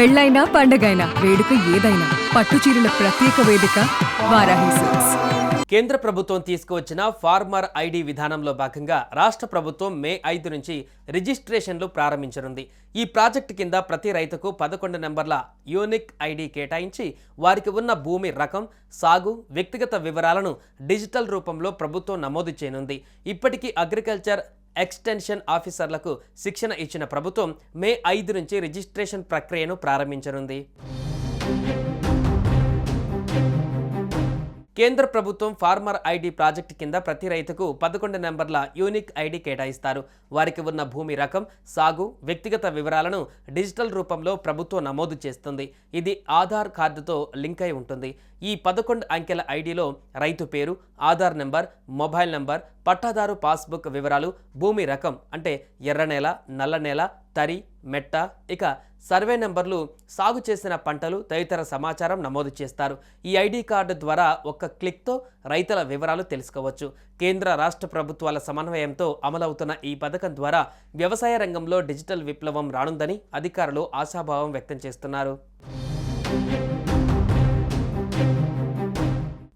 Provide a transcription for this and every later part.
పెళ్ళైనా పండగైనా వేడుక ఏదైనా పట్టుచీరల ప్రత్యేక వేదిక వారాహి సిల్క్స్. కేంద్ర ప్రభుత్వం తీసుకువచ్చిన ఫార్మర్ ఐడి విధానంలో భాగంగా రాష్ట్ర ప్రభుత్వం మే 5 నుంచి రిజిస్ట్రేషన్లు ప్రారంభించనుంది. ఈ ప్రాజెక్టు కింద ప్రతి రైతుకు 11 నెంబర్ల యూనిక్ ఐడి కేటాయించి వారికి ఉన్న భూమి రకం, సాగు, వ్యక్తిగత వివరాలను డిజిటల్ రూపంలో ప్రభుత్వం నమోదు చేయనుంది. ఇప్పటికీ అగ్రికల్చర్ ఎక్స్టెన్షన్ ఆఫీసర్లకు శిక్షణ ఇచ్చిన ప్రభుత్వం మే 5 నుంచి రిజిస్ట్రేషన్ ప్రక్రియను ప్రారంభించనుంది. కేంద్ర ప్రభుత్వం ఫార్మర్ ఐడి ప్రాజెక్టు కింద ప్రతి రైతుకు 11 నెంబర్ల యూనిక్ ఐడి కేటాయిస్తారు. వారికి ఉన్న భూమి రకం, సాగు, వ్యక్తిగత వివరాలను డిజిటల్ రూపంలో ప్రభుత్వం నమోదు చేస్తుంది. ఇది ఆధార్ కార్డుతో లింక్ అయి ఉంటుంది. ఈ 11 అంకెల ఐడిలో రైతు పేరు, ఆధార్ నెంబర్, మొబైల్ నెంబర్, పట్టాదారు పాస్బుక్ వివరాలు, భూమి రకం అంటే ఎర్ర నేల, నల్ల నేల, తరి, మెట్ట, ఇక సర్వే నెంబర్లు, సాగు చేసిన పంటలు తదితర సమాచారం నమోదు చేస్తారు. ఈ ఐడి కార్డు ద్వారా ఒక్క క్లిక్తో రైతుల వివరాలు తెలుసుకోవచ్చు. కేంద్ర రాష్ట్ర ప్రభుత్వాల సమన్వయంతో అమలవుతున్న ఈ పథకం ద్వారా వ్యవసాయ రంగంలో డిజిటల్ విప్లవం రానుందని అధికారులు ఆశాభావం వ్యక్తం చేస్తున్నారు.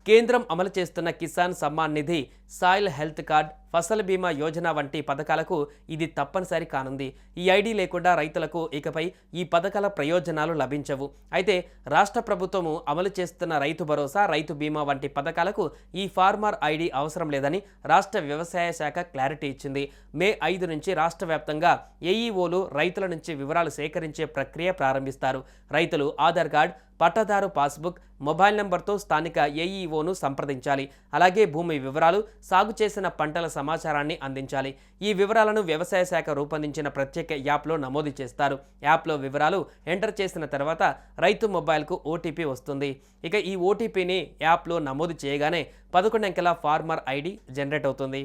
కేంద్రం అమలు చేస్తున్న Kisan Samman Nidhi, soil health card, Fasal బీమా యోజన వంటి పథకాలకు ఇది తప్పనిసరి కానుంది. ఈ ఐడి లేకుండా రైతులకు ఇకపై ఈ పథకాల ప్రయోజనాలు లభించవు. అయితే రాష్ట్ర ప్రభుత్వము అమలు చేస్తున్న రైతు భరోసా, రైతు బీమా వంటి పథకాలకు ఈ ఫార్మర్ ఐడి అవసరం లేదని రాష్ట్ర వ్యవసాయ శాఖ క్లారిటీ ఇచ్చింది. మే 5 నుంచి రాష్ట్ర వ్యాప్తంగా ఏఈఓలు రైతుల నుంచి వివరాలు సేకరించే ప్రక్రియ ప్రారంభిస్తారు. రైతులు ఆధార్ కార్డ్, పట్టాదారు పాస్బుక్, మొబైల్ నెంబర్తో స్థానిక ఏఈఓను సంప్రదించాలి. అలాగే భూమి వివరాలు, సాగు చేసిన పంటల సమాచారాన్ని అందించాలి. ఈ వివరాలను వ్యవసాయ శాఖ రూపొందించిన ప్రత్యేక యాప్లో నమోదు చేస్తారు. యాప్లో వివరాలు ఎంటర్ చేసిన తర్వాత రైతు మొబైల్కు ఓటీపీ వస్తుంది. ఇక ఈ ఓటీపీని యాప్లో నమోదు చేయగానే 11 అంకెల ఫార్మర్ ఐడి జనరేట్ అవుతుంది.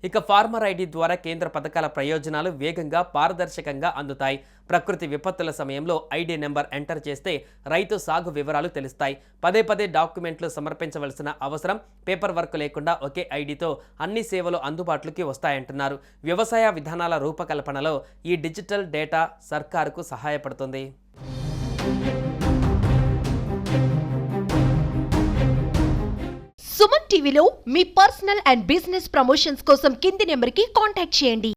ఇక ఫార్మర్ ఐడి ద్వారా కేంద్ర పథకాల ప్రయోజనాలు వేగంగా, పారదర్శకంగా అందుతాయి. ప్రకృతి విపత్తుల సమయంలో ఐడి నెంబర్ ఎంటర్ చేస్తే రైతు సాగు వివరాలు తెలుస్తాయి. పదే డాక్యుమెంట్లు సమర్పించవలసిన అవసరం, పేపర్ వర్క్ లేకుండా ఒకే ఐడితో అన్ని సేవలు అందుబాటులోకి వస్తాయంటున్నారు. వ్యవసాయ విధానాల రూపకల్పనలో ఈ డిజిటల్ డేటా సర్కారుకు సహాయపడుతుంది. సుమన్ టీవీలో మీ పర్సనల్ అండ్ బిజినెస్ ప్రమోషన్స్ కోసం కింది నెంబర్కి కాంటాక్ట్ చేయండి.